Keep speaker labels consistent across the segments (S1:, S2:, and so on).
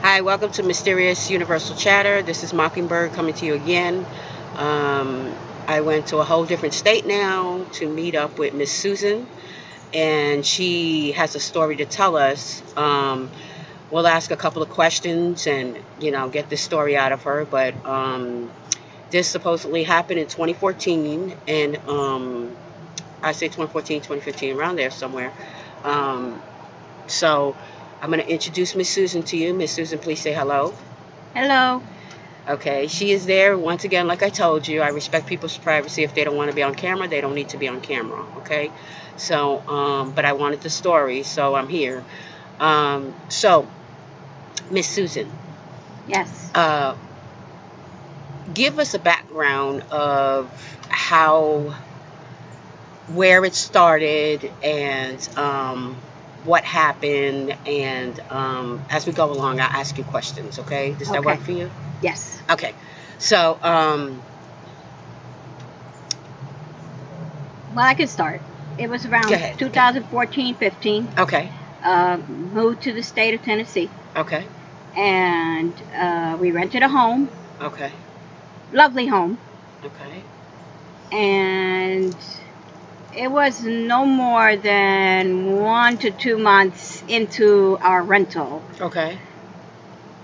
S1: Hi, welcome to Mysterious Universal Chatter. This is Mockingbird coming to you again. I went to a whole different state now to meet up with Miss Susan, and she has a story to tell us. We'll ask a couple of questions and, get this story out of her. But this supposedly happened in 2014, and I say 2014, 2015, around there somewhere. So I'm going to introduce Miss Susan to you. Miss Susan, please say hello.
S2: Hello.
S1: Okay, she is there once again. Like I told you, I respect people's privacy. If they don't want to be on camera, they don't need to be on camera. Okay, so but I wanted the story, so I'm here. So Miss Susan,
S2: Yes.
S1: give us a background of how, where it started, and what happened. And as we go along, I'll ask you questions. Okay, does that work
S2: Okay.
S1: for you?
S2: Yes.
S1: Okay, so
S2: Well, I can start. It was
S1: go
S2: around
S1: ahead.
S2: 2014-15.
S1: Okay.
S2: Moved to the state of Tennessee,
S1: Okay.
S2: and we rented a home,
S1: Okay.
S2: lovely home,
S1: Okay.
S2: and it was no more than 1 to 2 months into our rental,
S1: Okay.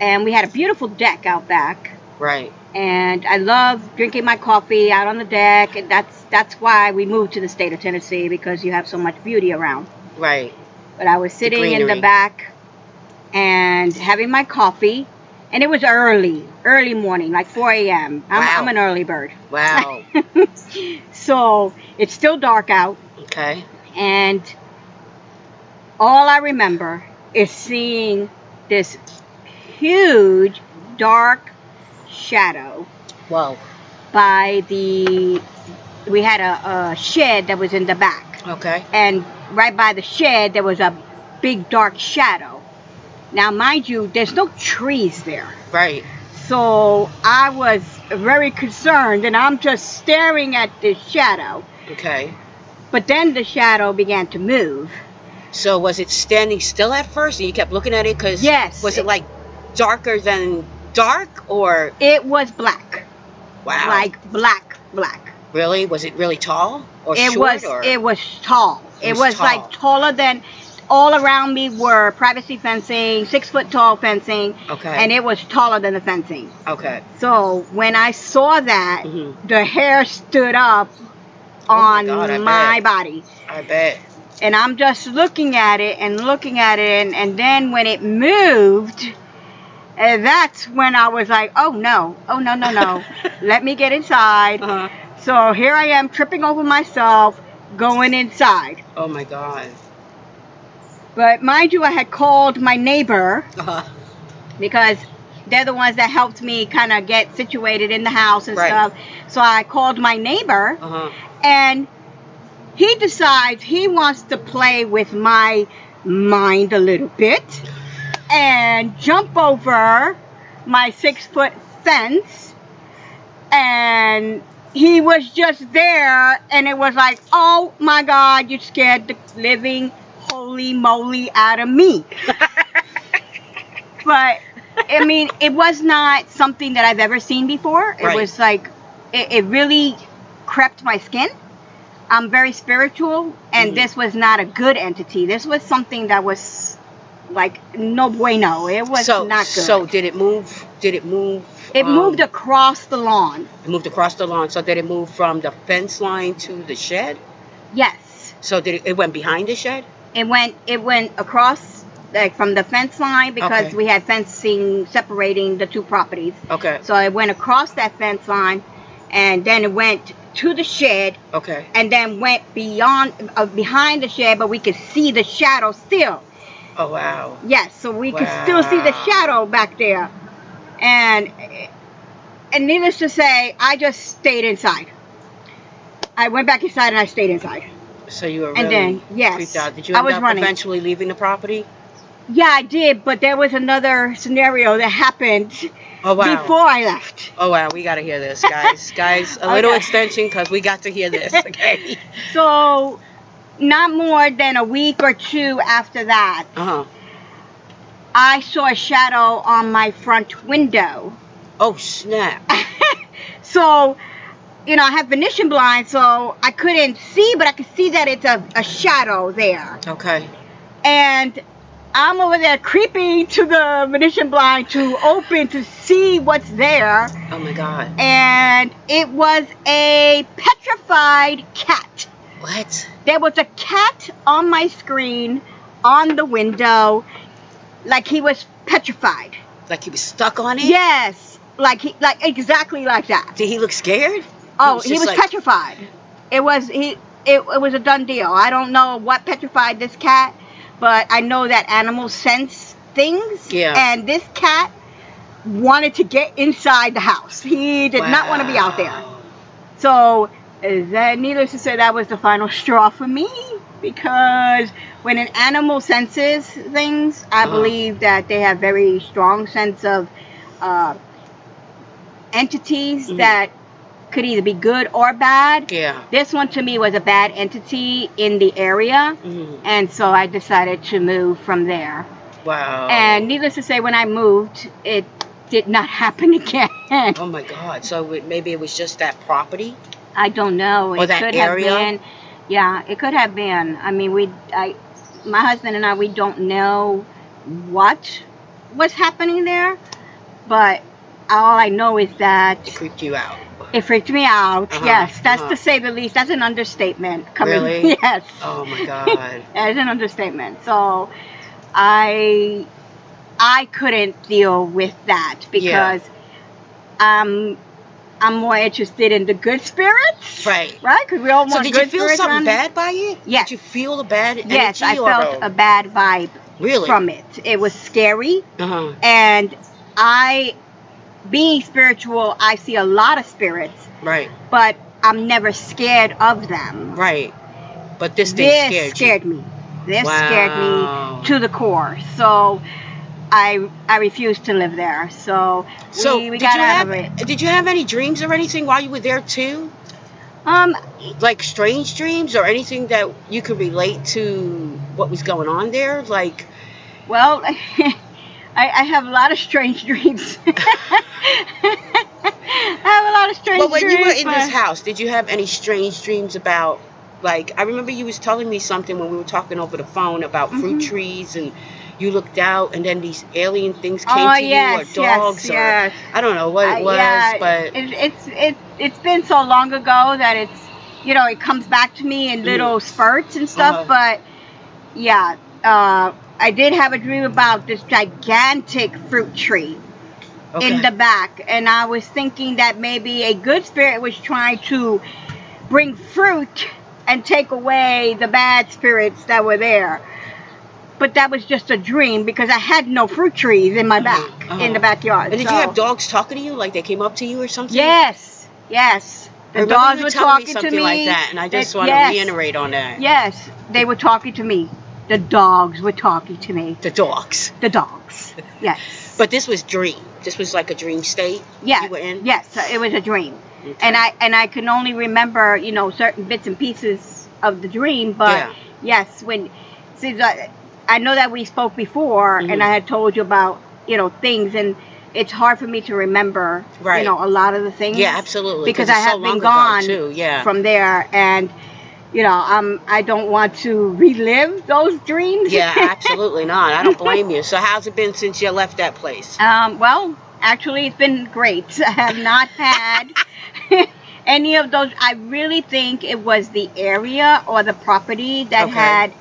S2: and we had a beautiful deck out back.
S1: Right.
S2: And I love drinking my coffee out on the deck, and that's why we moved to the state of Tennessee, because you have so much beauty around.
S1: Right.
S2: But I was sitting in the
S1: greenery.
S2: back and having my coffee, and it was early morning, like 4 a.m.
S1: Wow.
S2: I'm an early bird.
S1: Wow.
S2: So it's still dark out,
S1: Okay.
S2: and all I remember is seeing this huge dark shadow
S1: Whoa.
S2: by we had a shed that was in the back,
S1: Okay.
S2: and right by the shed there was a big dark shadow. Now mind you, there's no trees there,
S1: Right.
S2: so I was very concerned, and I'm just staring at this shadow.
S1: Okay.
S2: But then the shadow began to move.
S1: So was it standing still at first, and you kept looking at it? Cause
S2: Yes.
S1: Was it like darker than dark, or
S2: It was black.
S1: wow?
S2: Like black.
S1: Really? Was it really tall or
S2: It
S1: short?
S2: was
S1: Or
S2: it was tall.
S1: It
S2: It
S1: was
S2: was
S1: tall.
S2: like taller than, all around me were privacy fencing, 6 foot tall fencing,
S1: okay.
S2: and it was taller than the fencing.
S1: Okay.
S2: So when I saw that,
S1: Mhm.
S2: the hair stood up
S1: Oh my
S2: on
S1: God, I
S2: my
S1: bet.
S2: body.
S1: I bet.
S2: And I'm just looking at it and looking at it, and then when it moved, that's when I was like, oh no, no. Let me get inside.
S1: Uh-huh.
S2: So here I am tripping over myself, going inside.
S1: Oh my God.
S2: But mind you, I had called my neighbor,
S1: Uh-huh.
S2: because they're the ones that helped me kind of get situated in the house and
S1: Right.
S2: stuff. So I called my neighbor,
S1: Uh-huh.
S2: and he decides he wants to play with my mind a little bit and jump over my 6 foot fence. And he was just there, and it was like, oh my God, you scared the living holy moly out of me. But I mean, it was not something that I've ever seen before. It
S1: Right.
S2: was like, it really crept my skin. I'm very spiritual, and
S1: Mhm.
S2: this was not a good entity. This was something that was like no bueno. It was
S1: So
S2: not good.
S1: so did it move? Did it move?
S2: It moved across the lawn.
S1: It moved across the lawn. So did it move from the fence line to the shed?
S2: Yes.
S1: So did it went behind the shed?
S2: It went across, like from the fence line, because
S1: Okay.
S2: we had fencing separating the two properties.
S1: Okay.
S2: So it went across that fence line, and then it went to the shed,
S1: Okay.
S2: and then went beyond, behind the shed, but we could see the shadow still.
S1: Oh wow.
S2: Yes, so we could still see the shadow back there. And needless to say, I just stayed inside. I went back inside and I stayed inside.
S1: So you were really
S2: And then, yes,
S1: creeped out. Did you
S2: I
S1: end
S2: was
S1: up
S2: running.
S1: eventually leaving the property?
S2: Yeah, I did, but there was another scenario that happened
S1: Oh wow.
S2: before I left.
S1: Oh wow, we got to hear this, guys. Guys, a little
S2: Okay.
S1: extension, because we got to hear this. Okay.
S2: So, not more than a week or two after that,
S1: Uh huh.
S2: I saw a shadow on my front window.
S1: Oh, snap.
S2: So, I have Venetian blinds, so I couldn't see, but I could see that it's a shadow there.
S1: Okay.
S2: And I'm over there creeping to the Venetian blind to open to see what's there.
S1: Oh, my God.
S2: And it was a petrified cat.
S1: What?
S2: There was a cat on my screen on the window, like he was petrified.
S1: Like he was stuck on it?
S2: Yes, like exactly like that.
S1: Did he look scared?
S2: Oh, he was
S1: like...
S2: petrified. It was a done deal. I don't know what petrified this cat, but I know that animals sense things.
S1: Yeah.
S2: And this cat wanted to get inside the house. He did not want to be out there. So, needless to say, that was the final straw for me, because when an animal senses things, I believe that they have very strong sense of entities that could either be good or bad.
S1: Yeah.
S2: This one to me was a bad entity in the area, and so I decided to move from there.
S1: Wow.
S2: And needless to say, when I moved, it did not happen again.
S1: Oh my God. So maybe it was just that property?
S2: I don't know.
S1: Or that area?
S2: Have been. Yeah, it could have been. I mean, my husband and I, we don't know what was happening there, but all I know is that
S1: it creeped you out.
S2: It freaked me out. Yes, that's to say the least. That's an understatement.
S1: Really?
S2: Yes.
S1: Oh my God.
S2: That's an understatement. So, I couldn't deal with that because I'm more interested in the good spirits.
S1: Right.
S2: Right? Because we all want
S1: good
S2: good spirits.
S1: So did you feel something bad by it?
S2: Yes.
S1: Did you feel the bad energy?
S2: Yes, I felt a bad vibe from it. It was scary. And being spiritual, I see a lot of spirits.
S1: Right.
S2: But I'm never scared of them.
S1: Right. But this thing
S2: scared me. This scared me to the core. So I refused to live there. So we got out of it.
S1: Did you have any dreams or anything while you were there too? Like strange dreams or anything that you could relate to what was going on there? Like,
S2: well, I have a lot of strange dreams. I have a lot of strange dreams.
S1: Well, when you were in this house, did you have any strange dreams about, like, I remember you was telling me something when we were talking over the phone about fruit trees, and you looked out and then these alien things came to you, or dogs, or I don't know what it was, but
S2: it's been so long ago that it's, it comes back to me in little spurts and stuff, but yeah, I did have a dream about this gigantic fruit tree in the back, and I was thinking that maybe a good spirit was trying to bring fruit and take away the bad spirits that were there. But that was just a dream because I had no fruit trees in my back, in the backyard.
S1: And did you have dogs talking to you, like they came up to you or something?
S2: Yes. The dogs were talking
S1: to me like that, and I just want to reiterate on that.
S2: Yes, they were talking to me. The dogs were talking to me.
S1: The dogs.
S2: The dogs. Yes.
S1: But this was dream. This was like a dream state.
S2: Yeah.
S1: You were in?
S2: Yes, it was a dream. Okay. And I can only remember, certain bits and pieces of the dream, but yes, I know that we spoke before, and I had told you about, things, and it's hard for me to remember, a lot of the things.
S1: Yeah, absolutely.
S2: Because I have been gone from there, and, I don't want to relive those dreams.
S1: Yeah, absolutely not. I don't blame you. So how's it been since you left that place?
S2: Well, actually, it's been great. I have not had any of those. I really think it was the area or the property that had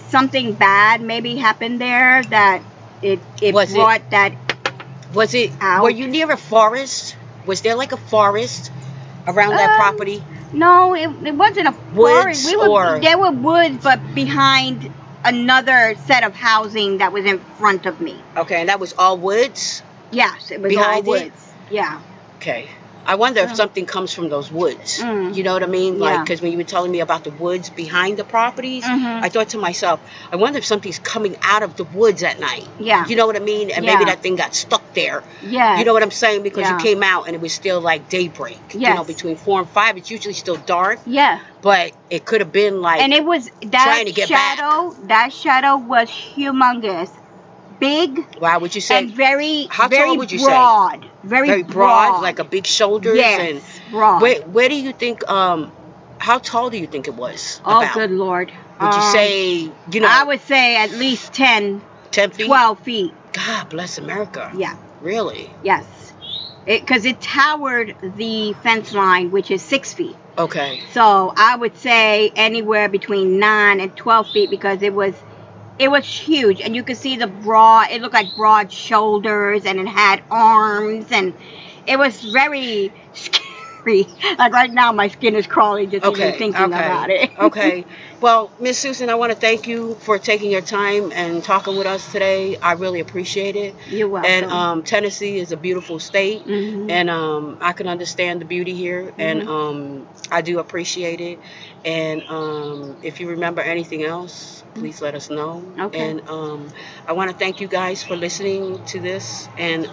S2: something bad maybe happened there, that it brought that.
S1: Was it out. Were you near a forest? Was there like a forest around that property?
S2: No, it wasn't a forest. There were woods, but behind another set of housing that was in front of me.
S1: Okay, and that was all woods?
S2: Yes, it was all woods. Yeah.
S1: Okay. I wonder if something comes from those woods. You know what I mean? Like, because when you were telling me about the woods behind the properties, I thought to myself, I wonder if something's coming out of the woods at night.
S2: Yeah.
S1: You know what I mean? And maybe that thing got stuck there.
S2: Yeah.
S1: You know what I'm saying? Because you came out and it was still like daybreak.
S2: Yes.
S1: Between 4 and 5, it's usually still dark.
S2: Yeah.
S1: But it could have been like,
S2: and it was
S1: trying to get back.
S2: That shadow was humongous. big
S1: Wow, would you
S2: and
S1: say,
S2: very,
S1: how
S2: very
S1: tall would you say?
S2: broad.
S1: Very broad, like a big shoulders? And
S2: Yes, broad.
S1: where do you think, how tall do you think it was
S2: Oh,
S1: about?
S2: good Lord.
S1: Would you say, you
S2: I
S1: know,
S2: would say at least 10,
S1: 10 feet?
S2: 12 feet.
S1: God bless America.
S2: Yeah,
S1: Really?
S2: yes. Because it towered the fence line, which is 6 feet.
S1: Okay.
S2: So I would say anywhere between 9 and 12 feet because it was huge, and you could see the broad. It looked like broad shoulders, and it had arms, and it was very scary. Like right now, my skin is crawling just even thinking about it.
S1: Okay. Well, Miss Susan, I want to thank you for taking your time and talking with us today. I really appreciate it.
S2: You're welcome.
S1: And Tennessee is a beautiful state,
S2: Mhm.
S1: and I can understand the beauty here, and I do appreciate it. And if you remember anything else, please let us know.
S2: Okay.
S1: And I want to thank you guys for listening to this, and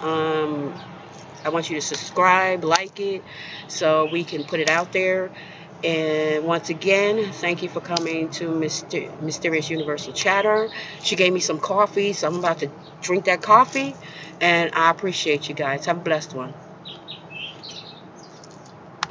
S1: I want you to subscribe, like it, so we can put it out there. And once again, thank you for coming to Mysterious Universal Chatter. She gave me some coffee, so I'm about to drink that coffee. And I appreciate you guys. Have a blessed one.